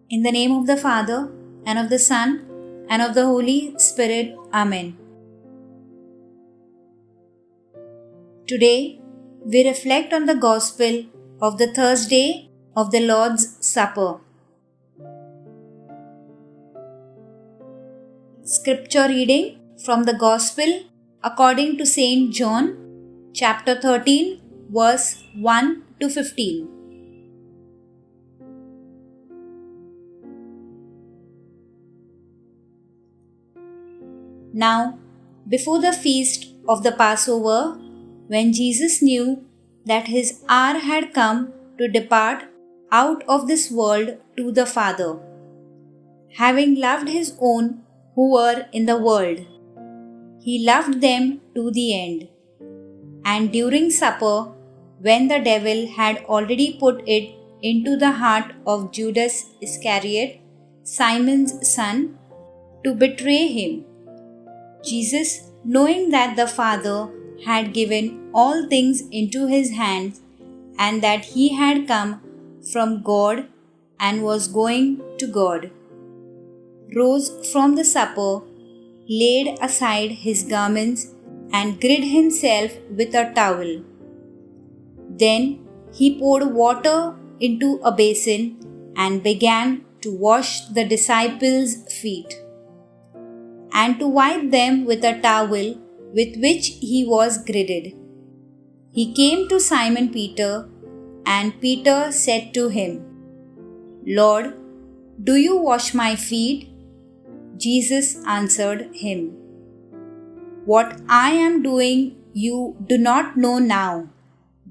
In the name of the Father, and of the Son, and of the Holy Spirit. Amen. Today, we reflect on the Gospel of the Thursday of the Lord's Supper. Scripture reading from the Gospel according to Saint John, chapter 13, verse 1 to 15. Now, before the feast of the Passover, when Jesus knew that his hour had come to depart out of this world to the Father, having loved his own who were in the world, he loved them to the end. And during supper, when the devil had already put it into the heart of Judas Iscariot, Simon's son, to betray him, Jesus, knowing that the Father had given all things into his hands and that he had come from God and was going to God, rose from the supper, laid aside his garments, and girded himself with a towel. Then he poured water into a basin and began to wash the disciples' feet, and to wipe them with a towel with which he was girded. He came to Simon Peter, and Peter said to him, "Lord, do you wash my feet?" Jesus answered him, "What I am doing you do not know now,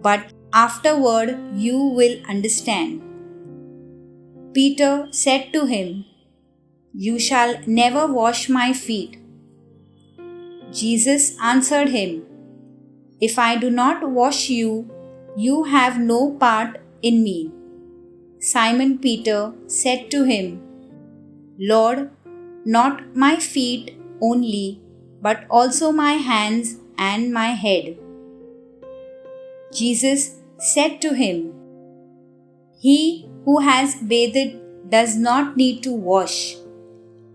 but afterward you will understand." Peter said to him, "You shall never wash my feet." Jesus answered him, "If I do not wash you, you have no part in me." Simon Peter said to him, "Lord, not my feet only, but also my hands and my head." Jesus said to him, "He who has bathed does not need to wash,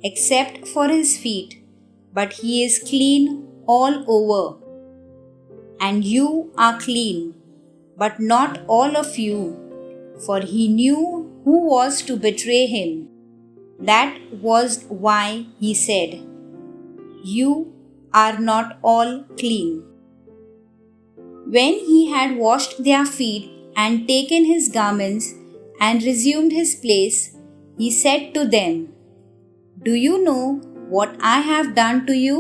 except for his feet, but he is clean all over. And you are clean, but not all of you." For he knew who was to betray him. That was why he said, "You are not all clean." When he had washed their feet and taken his garments and resumed his place, he said to them, "Do you know what I have done to you?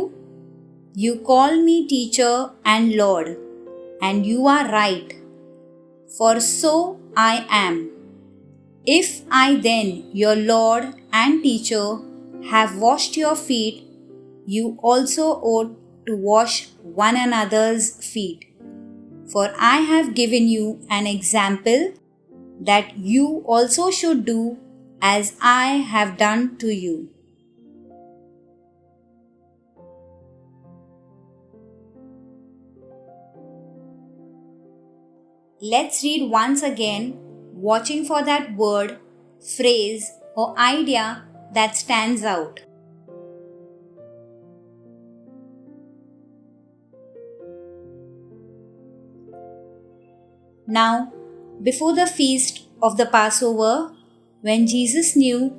You call me teacher and Lord, and you are right, for so I am. If I then, your Lord and teacher, have washed your feet, you also ought to wash one another's feet. For I have given you an example that you also should do as I have done to you." Let's read once again, watching for that word, phrase, or idea that stands out. Now, before the feast of the Passover, when Jesus knew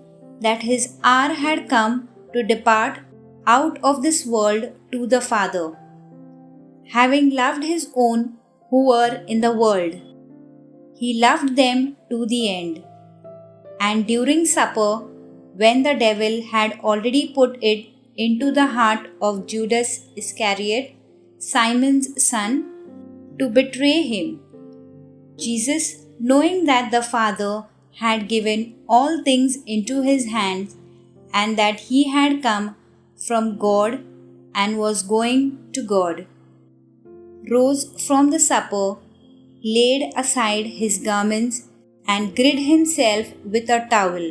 that his hour had come to depart out of this world to the Father, having loved his own who were in the world, he loved them to the end. And during supper, when the devil had already put it into the heart of Judas Iscariot, Simon's son, to betray him, Jesus, knowing that the Father had given all things into his hands and that he had come from God and was going to God, rose from the supper, laid aside his garments, and girded himself with a towel.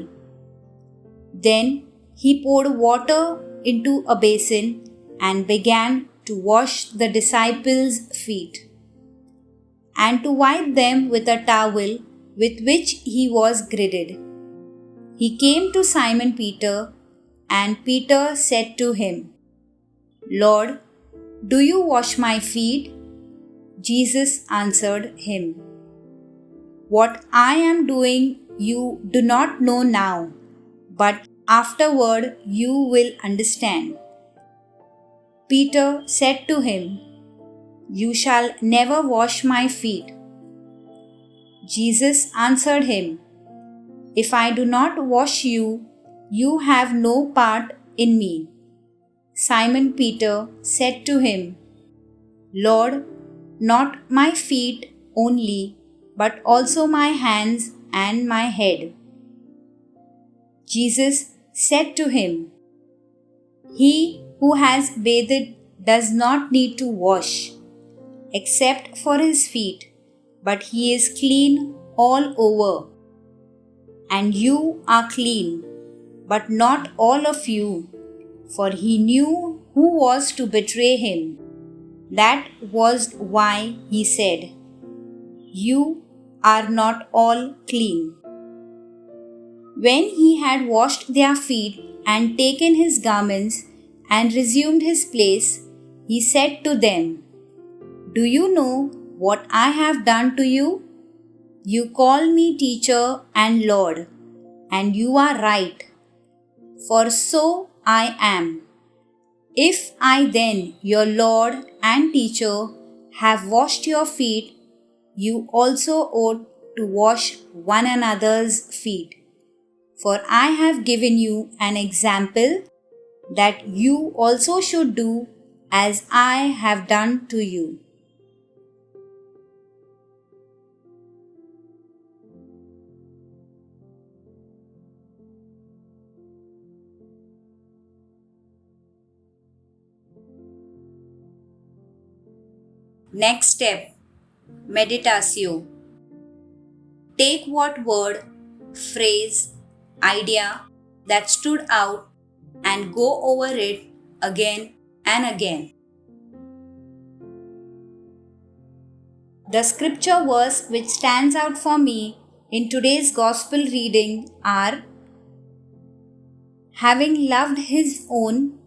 Then he poured water into a basin and began to wash the disciples' feet, and to wipe them with a towel with which he was girded. He came to Simon Peter, and Peter said to him, Lord, do you wash my feet? Jesus answered him, What I am doing you do not know now, but afterward you will understand. Peter said to him, You shall never wash my feet. Jesus answered him, If I do not wash you, you have no part in me. Simon Peter said to him, Lord, not my feet only, but also my hands and my head. Jesus said to him, He who has bathed does not need to wash, except for his feet, but he is clean all over. And you are clean, but not all of you, for he knew who was to betray him. That was why he said, You are not all clean. When he had washed their feet and taken his garments and resumed his place, he said to them, Do you know what I have done to you? You call me teacher and Lord, and you are right, for so I am. If I then, your Lord and teacher, have washed your feet, you also ought to wash one another's feet. For I have given you an example that you also should do as I have done to you. Next step, meditatio. Take what word, phrase, idea that stood out and go over it again and again. The scripture verse which stands out for me in today's gospel reading are, Having loved his own,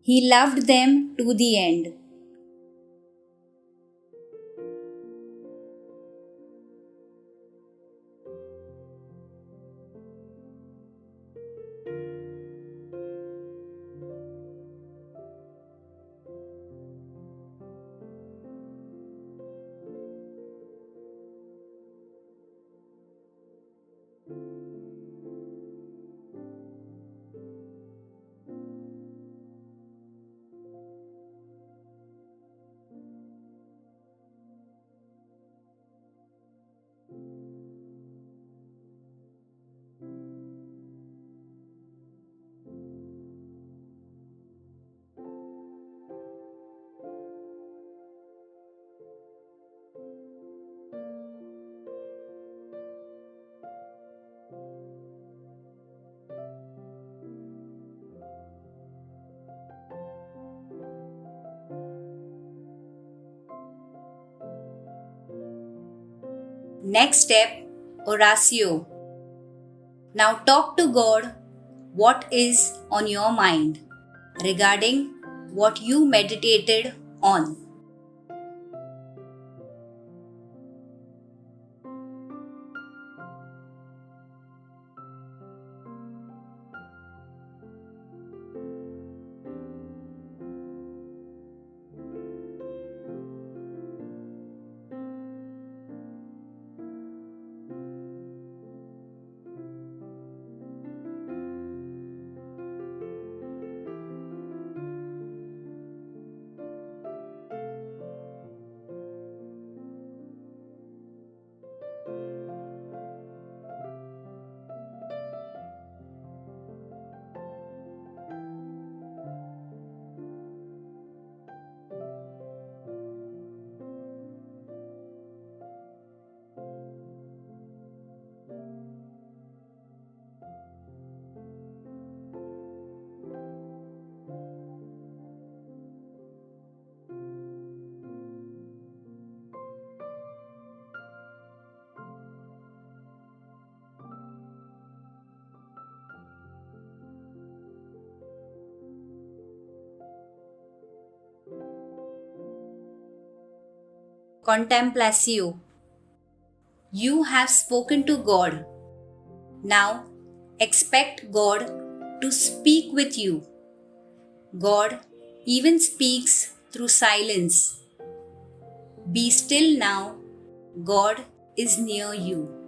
he loved them to the end. Next step, oratio. Now talk to God what is on your mind regarding what you meditated on. Contemplatio. You have spoken to God. Now expect God to speak with you. God even speaks through silence. Be still now. God is near you.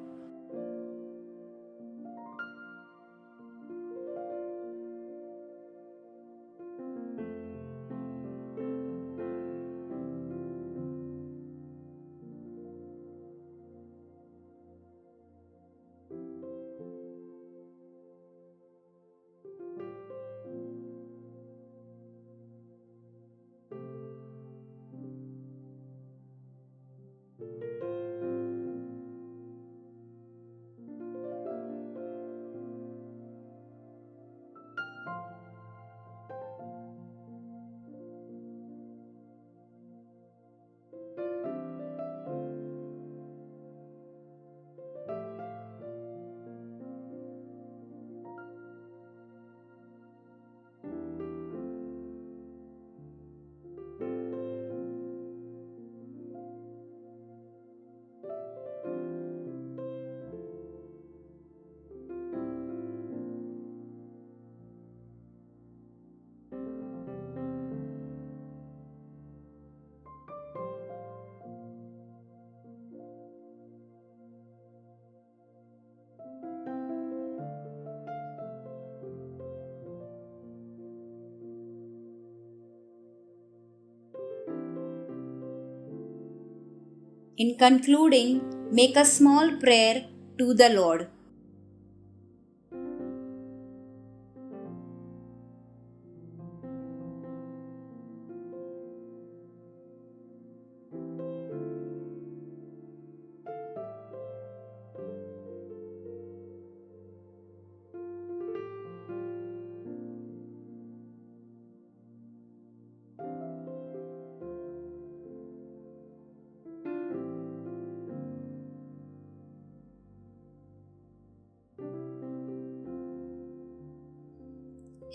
In concluding, make a small prayer to the Lord.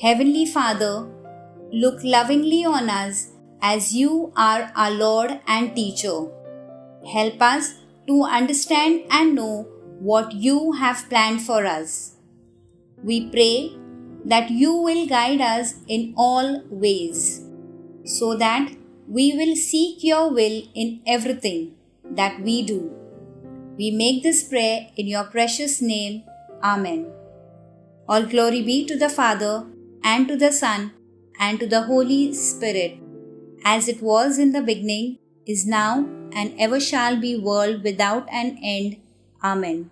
Heavenly Father, look lovingly on us as you are our Lord and Teacher. Help us to understand and know what you have planned for us. We pray that you will guide us in all ways, so that we will seek your will in everything that we do. We make this prayer in your precious name. Amen. All glory be to the Father, and to the Son, and to the Holy Spirit, as it was in the beginning, is now, and ever shall be, world without an end. Amen.